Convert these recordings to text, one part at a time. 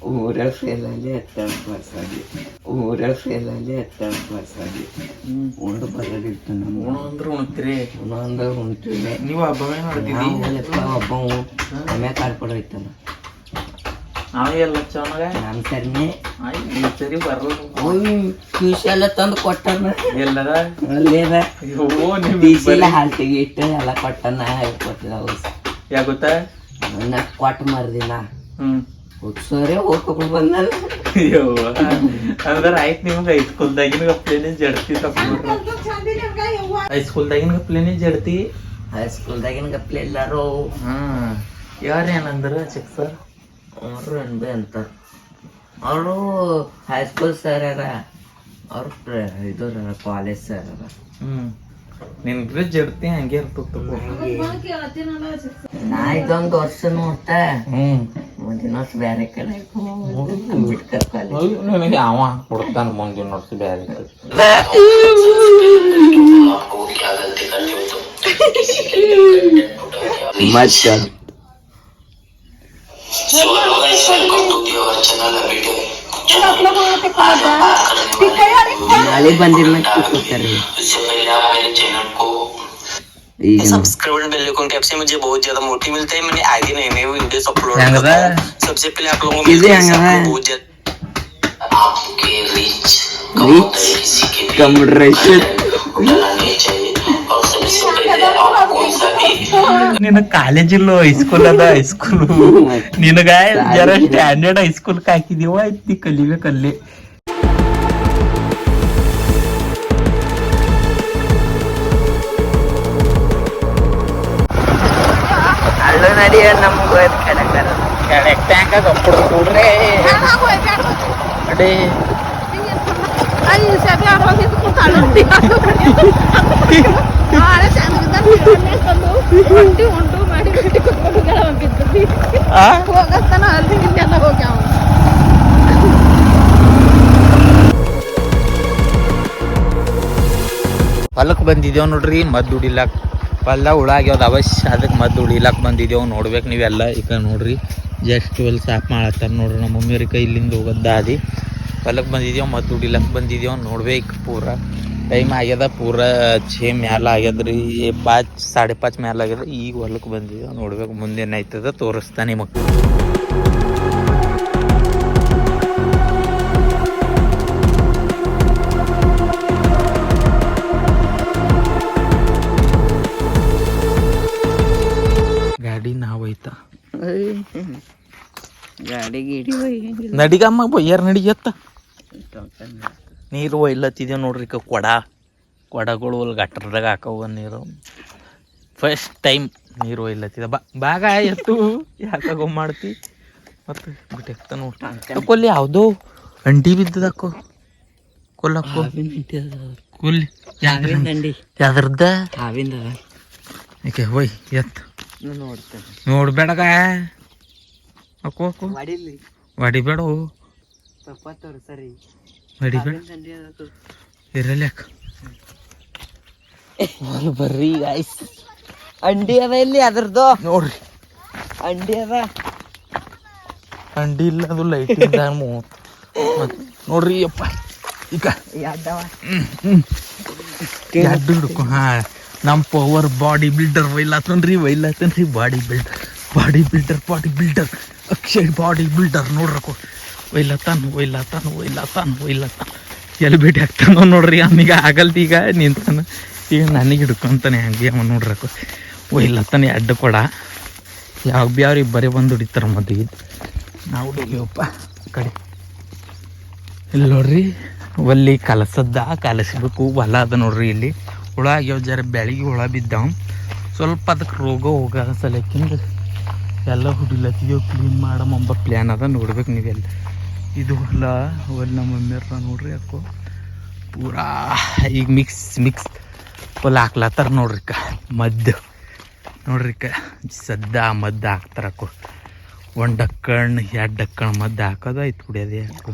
ಊರಾಗ ಫೇಲಲ್ಲಿ 18 ಪಾಸ್ ಆಗಿ ಉಂಡು ಬರೋದಿತ್ತು ನಮ್ಮ ಅಂದ್ರೆ ಉಣ್ತೀರಿ ಅಂದ್ರೆ ಉಣ್ತೀವಿ. ನೀವು ಹಬ್ಬವೇ ಮಾಡ್ತೀವಿ. ಹಬ್ಬ ಒಮ್ಮೆ ಕಾರ್ಪಡ ಐತಲ್ಲ ನಾವೆಲ್ಲ ಚೆನ್ನಾಗ ನಮ್ಮ ಸರಿನೇ ಸರಿ ಬರಲ್ಲ. ಜ್ಯೂಸ್ ಎಲ್ಲ ತಂದು ಕೊಟ್ಟನ ಎಲ್ಲದ ಅಲ್ಲೇದ ಬೀಸಿಲ್ಲ ಹಾಲು ತೆಗಿಟ್ಟು ಎಲ್ಲ ಕೊಟ್ಟನ ಕೊಟ್ಟಿಲ್ಲ. ಯಾಕೆ ಗೊತ್ತಾ ನಾ ಕೊಟ್ಟು ಮರ್ದಿನ ಸರಿ ಹೋಗ್ಕೊಂಡು ಬಂದ ಅಂದ್ರೆ ಆಯ್ತು. ನಿಮ್ಗೆ ಹೈಸ್ಕೂಲ್ದಾಗಿನ ಗಪ್ಲೇನೆ ಜಡ್ತಿ ತಕೊಂಡ್ರ ಹೈಸ್ಕೂಲ್ದಾಗಿನ ಗಪ್ಲೇನೆ ಜಡ್ತಿ ಹೈಸ್ಕೂಲ್ದಾಗಿನ ಗಪ್ಲೆ ಎಲ್ಲಾರು ಯಾರು ಏನಂದ್ರ ಚೆಕ್ ಸರ್ ಅವರು ಅನ್ಬೆ ಅಂತಾರ. ಅವರು ಹೈಸ್ಕೂಲ್ ಸರ್ ಅದ, ಅವ್ರು ಇದು ಕಾಲೇಜ್ ಸರ್ ಅದ. ನಿನ್ಗ್ರೆ ಜಡ್ತಿ ಹಂಗೆ ಇರ್ತದ. ನಾ ಇದೊಂದು ವರ್ಷ ನೋಡ್ತಾ ಮುಂದಿನ ವರ್ಷ ಬೇರೆ ಕಡೆ ಅಂಬೇಡ್ಕರ್ ಕಾಲೇಜ್ ನನಗೆ ಅವ ಕೊಡ್ತಾನ ಮುಂದಿನ ವರ್ಷ ಬೇರೆ ಕಡೆ. नाले बंदिर में कुछ कर रही है। सब्सक्राइबर बेल आइकन कैप से मुझे बहुत ज्यादा मोटी मिलता है। मैंने आगे नए नए वीडियोस अपलोड करता हूं। सबसे पहले आप लोगों को बहुत ज्यादा आपके रीच कमरेशन ನಿನ್ನ ಕಾಲೇಜ್ ಇಲ್ಲೋ ಹೈಸ್ಕೂಲ್ ಅದ. ಹೈಸ್ಕೂಲ್ ನಿನಗ ಜರ ಸ್ಟ್ಯಾಂಡರ್ಡ್ ಹೈಸ್ಕೂಲ್ ಹಾಕಿದೀವ ಐತಿ ಕಲಿಬೇಕಲ್ಲಿ. ಅಲ್ಲೂ ನಡಿಯ ನಮ್ಗೆ ಟ್ಯಾಂಕ ಕೊಡ್ರೆ ಅಡೇ ಹೊಲಕ್ ಬಂದಿದ್ದೇವ್ ನೋಡ್ರಿ ಮದ್ದು ಹುಡಿಲಾಕ್. ಹೊಲ ಹುಳಾಗ್ಯಾವ್ದು ಅವಶ್ಯ, ಅದಕ್ಕೆ ಮದ್ದು ಹುಡಿಲಾಕ್ ಬಂದಿದ್ದೇವ್. ನೋಡ್ಬೇಕು ನೀವೆಲ್ಲ. ಈಗ ನೋಡ್ರಿ ಜಸ್ಟ್ ಹೊಲ್ ಸಾಫ್ ಮಾಡತ್ತಾರ ನೋಡ್ರಿ. ನಮ್ಮ ಮಮ್ಮಿಯವ್ರ ಕೈ ಇಲ್ಲಿಂದ ಹೋಗೋದು ದಾದಿ. ಹೊಲಕ್ಕೆ ಬಂದಿದ್ದೇವ್, ಮದ್ದು ಹುಡಿಲಾಕ್ ಬಂದಿದ್ದೇವ್. ನೋಡ್ಬೇಕು ಪೂರ ಟೈಮ್ ಆಗ್ಯದ. ಪೂರ 6 ಮ್ಯಾಲ ಆಗ್ಯದ್ರಿ, 5 5:30 ಮ್ಯಾಲ ಆಗ್ಯದ. ಈಗ ಹೊಲಕ್ಕೆ ಬಂದಿದ್ದೇವ್. ನೋಡ್ಬೇಕು ಮುಂದೇನಾಯ್ತದ ತೋರಿಸ್ತಾ ನಿಮಗೆ. ಗಾಡಿ ನಾವೈತ ಗಾಡಿ ಗಿಡಿ ನಡಿಗಮ್ಮ ಬಯ್ಯಾರ ನಡಿಯತ್ತ. ನೀರು ಒಯ್ಲತ್ತಿದ್ದೇವೆ ನೋಡ್ರಿ. ಕೊಡಗಳು ಅಲ್ಲಿ ಗಟ್ಟರದಾಗ ಹಾಕವ ನೀರು. ಫಸ್ಟ್ ಟೈಮ್ ನೀರು ಒಯ್ಲತ್ತಿದ. ಬಾಗ ಎತ್ತು ಯಾಕಾಗ ಮಾಡ್ತಿ ಮತ್ತು ಬಿಟ್ಟೆಕ್ತ ನೋಡ್ರಿ. ಕೊಲ್ಲಿ ಯಾವುದೋ ಅಂಡಿ ಬಿದ್ದದಕ್ಕೋ ಕೊಲ್ಲಕ್ಕೋ ಕೊಲ್ಲಿ ಯಾವ್ದ್ರದ್ದ ಹಾವಿಂದ ಏಕೆ ಹೋಯ್ ಎತ್ತು ನೋಡ್ತೇನೆ. ನೋಡ್ಬೇಡಗ ಅಕ್ಕೋ ಹೊಡಿಬೇಡ ಸರಿ ಹೊಡಿಬೇಡ ಇರಲಿ ಅಕ್ಕ. ಬರ್ರಿ ಗಾಯ್ಸ್, ಅಂಡಿ ಅದ ಇಲ್ಲಿ ಅದ್ರದ್ದು ನೋಡ್ರಿ. ಅಂಡಿ ಅದ, ಅಂಡಿ ಇಲ್ಲ ಅದು ಲೈಟ್ ಇದ್ದ ನೋಡ್ರಿ. ಅಪ್ಪ ಈಗ ಎರಡು ಹಿಡ್ಕೊ. ಹಾ, ನಮ್ಮ ಪವರ್ ಬಾಡಿ ಬಿಲ್ಡರ್ ಒಯ್ಲಾತನ್ರಿ body builder Akshay body builder ನೋಡ್ರಕೋ. ಒಯ್ಲತ್ತಾನ ಎಲ್ಲಿ ಭೇಟಿ ಆಗ್ತಾನೋ ನೋಡ್ರಿ. ಅವನಿಗ ಆಗಲ್ತಿ, ಈಗ ನಿಂತಾನ. ಈಗ ನನಗೆ ಹಿಡ್ಕೊಂತಾನೆ ಹಂಗೆ ಅವ ನೋಡ್ರಕೋ. ಒಯ್ಲತ್ತಾನ ಎರಡು ಕೊಡ. ಯಾವ ಭೀ ಅವ್ರಿಗೆ ಬರೀ ಬಂದು ಹೊಡಿತಾರ ಮದ್ದಿಗೆ. ನಾವು ಹೋಗ್ಯವಪ್ಪ ಕಡೆ. ಇಲ್ಲಿ ನೋಡ್ರಿ ಒಲ್ಲಿ ಕಲಸ್ಬೇಕು. ಹೊಲ ಅದ ನೋಡ್ರಿ. ಇಲ್ಲಿ ಹುಳ ಆಗ್ಯಾವ, ಜರ ಬೆಳಿಗ್ಗೆ ಹುಳ ಬಿದ್ದಾವ. ಸ್ವಲ್ಪ ಅದಕ್ಕೆ ರೋಗ ಹೋಗ ಸಲಕ್ಕಿಂದ ಎಲ್ಲ ಹುಡಿಲತ್ತಿದ್ದೇವೆ. ಕ್ಲೀನ್ ಮಾಡಮ್ಮ ಪ್ಲ್ಯಾನ್ ಅದ. ನೋಡ್ಬೇಕು ನೀವೆಲ್ಲ. ಇದು ಹೊಲ ನಮ್ಮ ಮಮ್ಮಿಯವ್ರ ನೋಡ್ರಿ. ಯಾಕೋ ಪೂರಾ ಈಗ ಮಿಕ್ಸ್ ಹೊಲ ಹಾಕ್ಲತ್ತಾರ ನೋಡ್ರಿಕ್ಕ. ಮದ್ದು ನೋಡ್ರಿಕ್ಕ, ಸದ್ದ ಮದ್ದು ಹಾಕ್ತಾರಕ್ಕೋ. 1 ಡಕ್ಕಣ್ 2 ಡಕ್ಕಣ್ ಮದ್ದು ಹಾಕೋದು ಆಯ್ತು, ಕುಡಿಯೋದೇ ಹಾಕೋ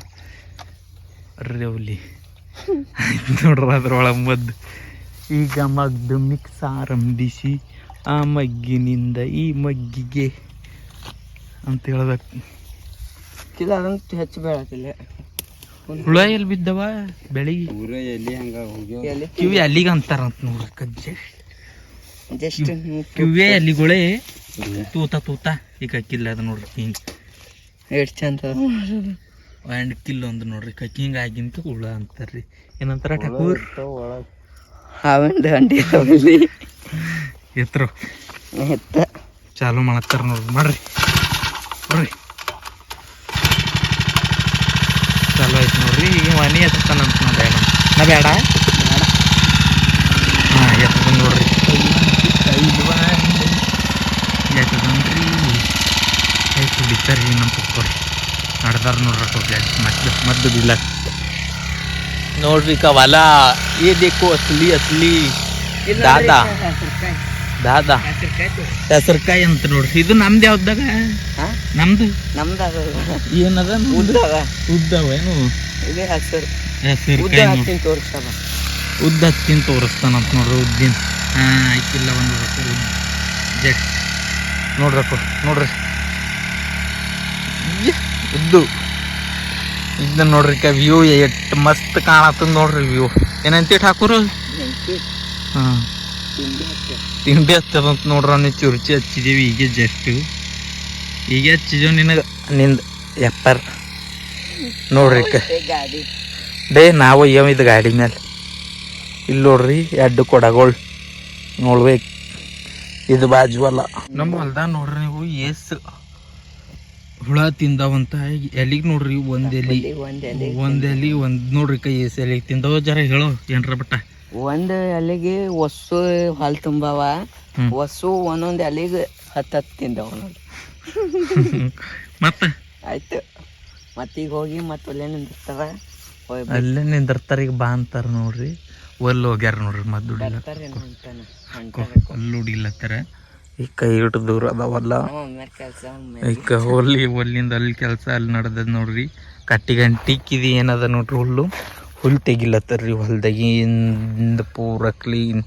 ರೇವ್ಲಿ ಆಯ್ತು ನೋಡ್ರಿ. ಅದ್ರೊಳಗೆ ಮದ್ದು. ಈಗ ಮಗ್ದು ಮಿಕ್ಸ್ ಆರಂಭಿಸಿ ಆ ಮಗ್ಗಿನಿಂದ ಈ ಮಗ್ಗಿಗೆ ಅಂತ ಹೇಳ್ಬೇಕು. ಗೊತ್ತಿಲ್ಲ ಅದಂತೂ ಹೆಚ್ಚು ಬೆಳಕಿಲ್ಲ. ಹುಳ ಎಲ್ಲಿ ಬಿದ್ದವ ಬೆಳಿಗ್ಗೆ ಊರ ಎಲ್ಲಿ ಹಂಗ ಹೋಗ್ಯಾವ ಎಲ್ಲಿ ಕಿವಿ ಅಲ್ಲಿಗೆ ಅಂತಾರಂತ ನೋಡ್ರಿ ಕಜ್ಜೆ ಜಸ್ಟ್ ಕಿವಿಯೇ ಅಲ್ಲಿಗಳೇ ತೂತ ಈಗ ಕಿಲ್ಲ ಅದ ನೋಡ್ರಿ ಹಿಂಗೆ ಎಷ್ಟು ಚಂದ ಆ್ಯಂಡ್ ಕಿಲ್ ಒಂದು ನೋಡ್ರಿ ಹಿಂಗೆ ಆಗಿಂತ ಹುಳ ಅಂತಾರ್ರಿ ಏನಂತಾರ ಠಾಕೂರ್ ಹಾವೆಂಡ್ ಹಂಡಿ ಅವೆಲ್ಲಿ ಎತ್ತರ ಎತ್ತ ಚಾಲು ಮಾಡತ್ತಾರ ನೋಡ್ರಿ ಮಾಡ್ರಿ ಚಾಲು ಆಯ್ತು ನೋಡ್ರಿ ಈಗ ಮನೆ ಎತ್ತಾನಂತ ನಾ ಬೇಡ ಹಾಂ ಎತ್ತದ ನೋಡ್ರಿ ಎತ್ತದನ್ರಿ ಆಯ್ತು ಹಿಡಿತಾರ್ರಿ ನಮ್ಮ ಪಕ್ಕೋರಿ ನಡ್ದಾರ ನೋಡ್ರಿ ಮದ್ದು ಬಿಲ್ಲ ನೋಡ್ರಿ ಹೊಲ ಏ ದೇಕು ಅಸಲಿ ದಾದಾ ಹೆಸರ್ಕಾಯಿ ಅಂತ ನೋಡ್ರಿ ಇದು ನಮ್ದು ಯಾವ್ದಾಗ ನಮ್ದು ಏನದ ಉದ್ದವ ಏನು ಇದೇ ಹಸಿರು ಹೆಸರ್ಕಾಯಿ ತೋರಿಸ್ತಾವ ಉದ್ದ ಹತ್ತಿನ ತೋರಿಸ್ತಾನಂತ ನೋಡ್ರಿ ಉದ್ದಿನ ಆಯ್ತಿಲ್ಲ ಒಂದು ಜಟ್ ನೋಡ್ರಿ ಉದ್ದು ಇದನ್ನ ನೋಡ್ರಿ ವ್ಯೂ ಎಷ್ಟು ಮಸ್ತ್ ಕಾಣತ್ತದ ನೋಡ್ರಿ ವ್ಯೂ ಏನಂತ ಠಾಕೂರು ಹಾಂ ತಿಂಡಿ ಹಚ್ಚದಂತ ನೋಡ್ರ ನೀವು ಚುರ್ಚಿ ಹಚ್ಚಿದೀವಿ ಈಗ ಈಗ ಹಚ್ಚಿದೀವಿ ನಿಂದ ಎಪ್ಪರ್ ನೋಡ್ರಿ ಗಾಡಿ ನಾವು ಇದು ಗಾಡಿ ಮೇಲೆ ಇಲ್ಲಿ ನೋಡ್ರಿ 2 ಕೊಡಗಳು ನೋಡ್ಬೇಕು ಇದು ಬಾಜು ಅಲ್ಲ ನಮ್ಮ ಹೊಲ್ದಾಗ ನೋಡ್ರಿ ನೀವು ಏಸ್ ಹುಳ ತಿಂದಾವಂತ ಎಲಿಗೆ ನೋಡ್ರಿ ಒಂದ್ ಎಲಿ ನೋಡ್ರಿ ಏಸ್ ಎಲಿಗೆ ತಿಂದವ ಜರ ಹೇಳೋ ಏನ್ರ ಬಟ್ಟ ಒಂದು ಎಲೆಗೆ ಹೊಸು ಹಾಲು ತುಂಬವ ಹೊಸು ಒಂದೊಂದು ಎಲೆಗೆ 10 ತಿಂದವ ನೋಡಿ ಮತ್ತೆ ಆಯ್ತು ಮತ್ತೀಗ ಹೋಗಿ ಮತ್ತೆ ಅಲ್ಲೇ ನಿಂದಿರ್ತಾರ ಅಲ್ಲೇ ನಿಂದಿರ್ತಾರ ಈಗ ಬಾ ಅಂತಾರ ನೋಡ್ರಿ ಒಲ್ಲಿ ಹೋಗ್ಯಾರ ನೋಡ್ರಿ ಮದ್ದು ಅಲ್ಲಿ ಹುಡಿಲತ್ತಾರ ಈಗ ಕೈ ಇಟ್ಟು ದೂರ ಅದಾವಲ್ಲ ಈಗ ಒಲ್ಲಿಂದ ಅಲ್ಲಿ ಕೆಲಸ ಅಲ್ಲಿ ನಡೆದದ ನೋಡ್ರಿ ಕಟ್ಟಿಗಂಟಿಕ್ಕಿದು ಏನದ ನೋಡ್ರಿ ಹುಲ್ಲು ತೆಗಿಲತ್ತಾರ್ರಿ ಹೊಲ್ದಾಗಿಂದ ಪೂರ ಕ್ಲೀನ್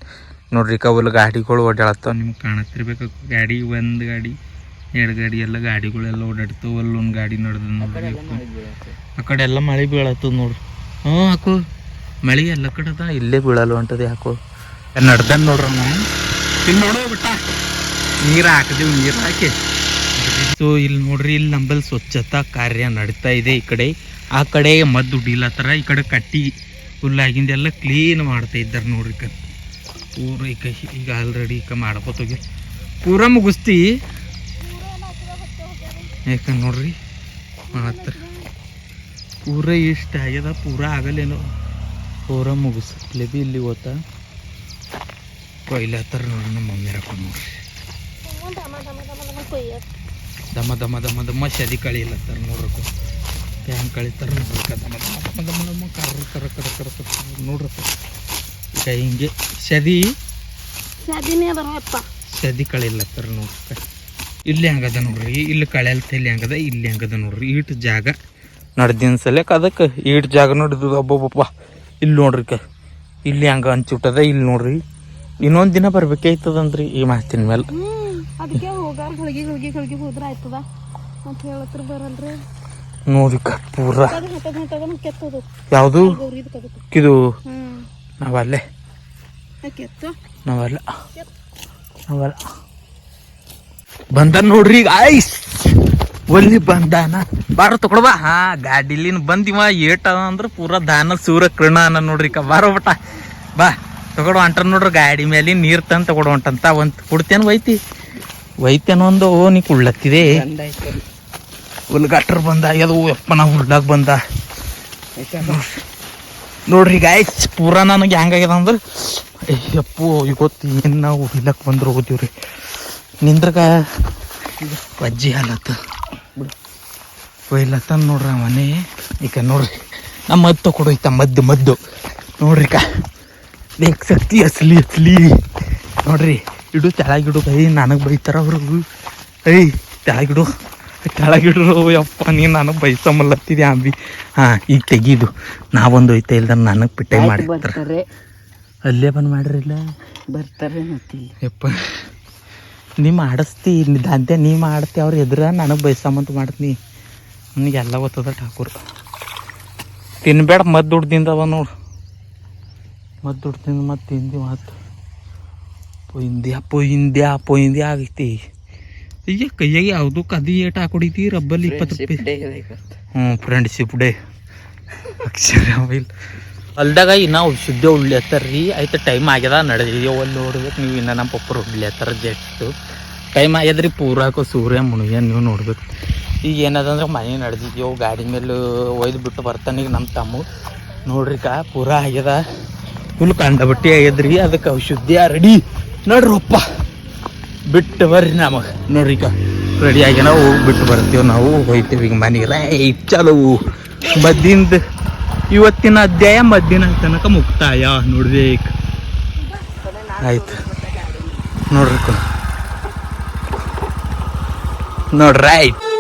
ನೋಡ್ರಿ ಕವಲ್ ಗಾಡಿಗಳು ಓಡಾಡ್ತಾವ ನಿಮ್ಗೆ ಕಾಣತ್ತಿರ್ಬೇಕು ಗಾಡಿ 1 ಗಾಡಿ 2 ಗಾಡಿ ಎಲ್ಲ ಗಾಡಿಗಳೆಲ್ಲ ಓಡಾಡ್ತಾವ ಅಲ್ಲೊಂದು ಗಾಡಿ ನಡೆದ ನೋಡ್ರಿ ಆ ಕಡೆ ಎಲ್ಲ ಮಳೆ ಬೀಳತ್ತದ ನೋಡ್ರಿ ಹಾಕು ಮಳೆ ಎಲ್ಲ ಕಡೆ ಅದ ಇಲ್ಲೇ ಬೀಳಲ್ಲ ಹೊಂಟದ ಯಾಕೋ ನಡ್ದ ನೋಡ್ರ ಇಲ್ಲಿ ನೋಡೋ ಬಿಟ್ಟ ನೀರು ಹಾಕಿದೆವು ನೀರು ಹಾಕಿ ಸೊ ಇಲ್ಲಿ ನೋಡ್ರಿ ಇಲ್ಲಿ ನಂಬಲ್ಲಿ ಸ್ವಚ್ಛತಾ ಕಾರ್ಯ ನಡೀತಾ ಇದೆ ಈ ಕಡೆ ಆ ಕಡೆ ಮದ್ದು ಹುಡಿಲತ್ತಾರ ಈ ಕಡೆ ಕಟ್ಟಿ ಹುಲ್ಲಾಗಿಂದೆಲ್ಲ ಕ್ಲೀನ್ ಮಾಡ್ತಾ ಇದ್ದಾರೆ ನೋಡ್ರಿ ಪೂರ ಈಗ ಆಲ್ರೆಡಿ ಮಾಡ್ಕೋತೋಗಿ ಪೂರ ಮುಗಿಸ್ತಿ ಯಾಕಂದ್ರೆ ನೋಡ್ರಿ ಮಾಡತ್ತಾರ ಪೂರ ಇಷ್ಟ ಆಗ್ಯದ ಪೂರ ಆಗಲ್ಲೇನೋ ಪೂರ ಮುಗಿಸ್ಲೇ ಬಿ ಇಲ್ಲಿ ಓದ್ತಾ ಕೊಯ್ಲತ್ತಾರ ನೋಡ್ರಿ ನಮ್ಮ ಮಮ್ಮಿ ಹಾಕೊಂಡು ನೋಡ್ರಿ ದಮ ಶದಿ ಕಳಿಲತ್ತಾರ ನೋಡ್ರಕ್ಕ ಹೆಂಗೆ ಕಳಿತಾರ ನೋಡ್ರಕ್ಕ ದಮ ಕರ ನೋಡ್ರಕ್ಕ ಈಗ ಹಿಂಗೆ ಶದಿ ಕಳಿಲತ್ತಾರ ನೋಡ್ರಕ್ಕ ಇಲ್ಲಿ ಹಂಗದ ನೋಡ್ರಿ ಇಲ್ಲಿ ಕಳೆಯಲ್ತ ಇಲ್ಲಿ ಹಂಗದ ಇಲ್ಲಿ ಹಂಗದ ನೋಡ್ರಿ ಈಟ್ ಜಾಗ ನಡ್ದಿನ ಸಲಕ್ ಅದಕ್ಕೆ ಈಟ್ ಜಾಗ ನೋಡಿದ್ದು ಒಬ್ಬೊಬ್ಬ ಇಲ್ಲಿ ನೋಡ್ರಿ ಇಲ್ಲಿ ಹಂಗ ಹಂಚಿಟ್ಟದ ಇಲ್ಲಿ ನೋಡ್ರಿ ಇನ್ನೊಂದು ದಿನ ಬರ್ಬೇಕಾಯ್ತದಂದ್ರಿ ಈ ಮಾತಿನ ಮೇಲೆ ಅದಕ್ಕೆ ಹೋಗಾರ ಗಳಿಗೆ ಹೋದ್ರ ಆಯ್ತದ ಅಂತ ಹೇಳತ್ರ ಬರಲ್ರಿ ನೋಡಿ ಪೂರ ಯಾವುದು ಇದು ನಾವಲ್ಲ ಬಂದ ನೋಡ್ರಿ ಈಗ ಐಸ್ ಒಲ್ಲಿ ಬಂದಾನ ಬಾರ ತಕೊಳ್ಬಾ ಹಾ ಗಾಡಿಲಿನ ಬಂದಿವ ಏಟ ಅಂದ್ರ ಪೂರಾ ದಾನ ಸೂರ ಕೃಣ ಅನ್ನ ನೋಡ್ರಿ ಬಾರೋ ಬಟ ಬಾ ತಗೊಡು ಹೊಂಟ ನೋಡ್ರಿ ಗಾಡಿ ಮೇಲೆ ನೀರ್ ತಂದು ತಗೊಡು ಹೊಂಟಂತ ಒಂದ್ ಕುಡ್ತೇನು ಒಯ್ತೇನೋ ಒಂದು ನೀ ಕುಳ್ಳತ್ತಿದೆ ಹುಲ್ಗಾಟ್ರ ಬಂದ ಅದು ಯಪ್ಪ ನಾ ಹುಲ್ಲಾಗ ಬಂದ ನೋಡ್ರಿ ಗಾಯ್ಸ್ ಪೂರಾ ನನಗೆ ಹೆಂಗಾಗ್ಯದ ಅಂದ್ರೆ ಯಪ್ಪು ಇವತ್ತು ಏನು ನಾವು ಹುಲ್ಲಕ್ಕೆ ಬಂದ್ರೆ ಹೋಗ್ತೀವ್ರಿ ನಿಂದ್ರಗ ಅಜ್ಜಿ ಹಾಲತ್ತ ಒಯ್ಲತ್ತ ನೋಡ್ರಿ ಮನೆ ಈಗ ನೋಡ್ರಿ ನಮ್ಮ ಮದ್ದು ತಗೊಡೋಯ್ತ ಮದ್ದು ನೋಡ್ರಿ ದೇಕ್ ಶಕ್ತಿ ಅಸಲಿ ನೋಡ್ರಿ ಇಡು ತೆಳಗಿಡು ನನಗೆ ಬೈತಾರ ಅವ್ರಿಗೂ ತೆಳಗಿಡು ಯಪ್ಪ ನೀನು ನನಗೆ ಬೈಸಮಲ್ಲತ್ತಿದ್ದೆ ಅಂಬಿ ಹಾಂ ಈಗ ತೆಗೀದು ನಾವೊಂದು ಹೋಯ್ತಾ ಇಲ್ದ ನನಗೆ ಪಿಟ್ಟೆ ಮಾಡಿರ್ತಾರೆ ಅಲ್ಲೇ ಬಂದು ಮಾಡ್ರಿಲ್ಲ ಬರ್ತಾರೆ ಯಪ್ಪ ನೀ ಮಾಡಿಸ್ತಿ ದಂತೆ ನೀ ಮಾಡ್ತಿ ಅವ್ರು ಎದುರ ನನಗೆ ಬೈಸಮಂತ ಮಾಡ್ತೀನಿ ನನಗೆಲ್ಲ ಗೊತ್ತದ ಠಾಕೂರ್ ತಿನ್ಬೇಡ ಮದ್ದು ದುಡ್ದಿಂದವ ನೋಡು ಮದ್ದು ದುಡ್ದಿಂದ ಮತ್ತೆ ತಿಂದು ಮತ್ತು ಪೊಯಿಂದ್ಯಾ ಆಗೈತಿ ಈಗ ಕೈಯಾಗ ಯಾವುದು ಕದಿ ಏಟ್ ಹಾಕೊಡಿತಿ ರಬ್ಬಲ್ಲಿ 20 ರೂಪಾಯಿ ಫ್ರೆಂಡ್ಶಿಪ್ ಡೇ ಅಕ್ಷರ ಇಲ್ಲ ಅಲ್ದಾಗ ಇನ್ನೂ ಶುದ್ಧ ಉಳ್ಳಿಯತ್ತಾರ್ರಿ ಆಯ್ತು ಟೈಮ್ ಆಗ್ಯದ ನಡೆದಿದ್ದೀವಿ ಅಲ್ಲಿ ನೋಡ್ಬೇಕು ನೀವು ಇನ್ನೂ ನಮ್ಮ ಪಪ್ಪರು ಉಳ್ಳಿಯತ್ತಾರ ಜೆಟ್ಟು ಟೈಮ್ ಆಗ್ಯದ್ರಿ ಪೂರಾಕೋ ಸೂರ್ಯ ಮುಳುಗ್ಯ ನೀವು ನೋಡ್ಬೇಕು ಈಗ ಏನದಂದ್ರೆ ಮನೆ ನಡೆದಿದ್ದೀವಿ ಗಾಡಿ ಮೇಲೆ ಒಯ್ದು ಬಿಟ್ಟು ಬರ್ತಾನೆ ಈಗ ನಮ್ಮ ತಮ್ಮ ನೋಡ್ರಿಕ ಪೂರಾ ಆಗ್ಯದ ಫುಲ್ ಕಂಡಬಟ್ಟಿ ಆಗ್ಯದ್ರಿ ಅದಕ್ಕೆ ಶುದ್ಧ ರೆಡಿ ನೋಡ್ರಪ್ಪ ಬಿಟ್ಟು ಬರ್ರಿ ನಮಗೆ ನೋಡ್ರಿಕ ರೆಡಿ ಆಗ್ಯಾನ ಹೋಗಿ ಬಿಟ್ಟು ಬರ್ತೀವಿ ನಾವು ಹೋಗ್ತೀವಿ ಈಗ ಮನೆಗೆ ರೈಟ್ ಚಲೋ ಮದ್ದಿಂದ ಇವತ್ತಿನ ಅಧ್ಯಾಯ ಮಧ್ಯಾಹ್ನ ತನಕ ಮುಕ್ತಾಯ ನೋಡ್ಬೇಕು ಆಯ್ತು ನೋಡ್ರಿ ನೋಡ್ರಿ ಆಯ್ತು